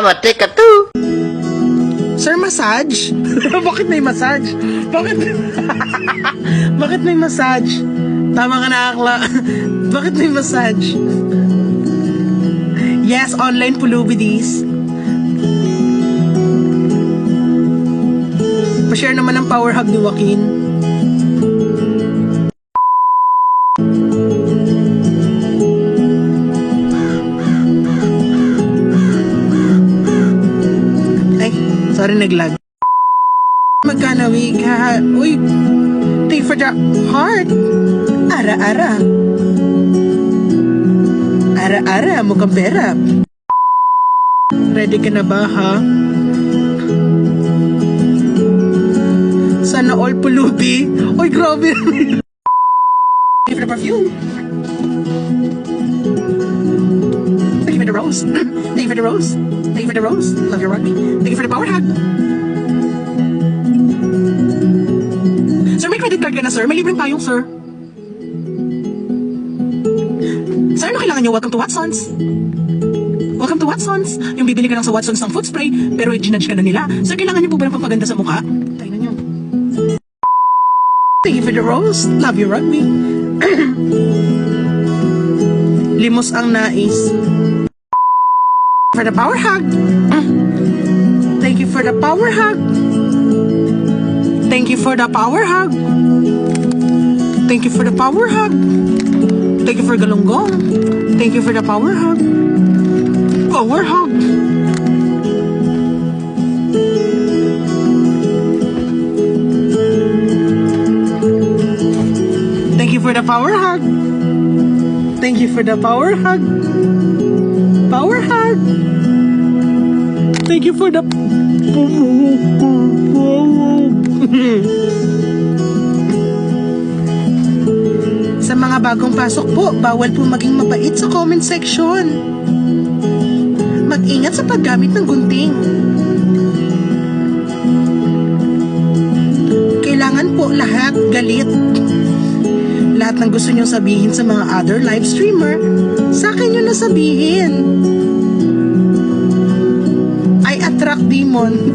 matik ka to. Sir, massage? Bakit may massage? Bakit? Bakit may massage? Tama ka na, akla. Bakit may massage? Yes, online pulubidis. Pa-share naman ang power hug ni Joaquin. Sorry, naglag. Magkano ka? Uy, take for the heart. Ara-ara. Ara-ara, mukhang pera. Ready ka na ba, ha? Sana all pulubi. Uy, grabe. Thank you for the perfume. Thank you for the rose. Thank you for the rose. Thank you for the rose. Love your rugby. Thank you for the power hug. Sir, may credit card ka na, sir. May libreng payong, sir. Sir, ano kailangan niyo? Welcome to Watsons. Welcome to Watsons. Yung bibili ka lang sa Watsons ng foot spray, pero i-ginudge ka na nila. Sir, kailangan niyo po ba ng pampaganda sa mukha? Tayo na niyo. Thank you for the rose. Love your rugby. Limos ang nais. For the power hug. Thank you for the power hug. Thank you for the power hug. Thank you for the power hug. Thank you for galunggong. Thank you for the power hug. Power hug. Thank you for the power hug. Thank you for the power hug. Power hug. Thank you for the Sa mga bagong pasok po, bawal po maging mabait sa comment section. Mag-ingat sa paggamit ng gunting. Kailangan po lahat galit. Lahat ng gusto nyo sabihin sa mga other live streamer, sa akin nyo na sabihin. I attract demon.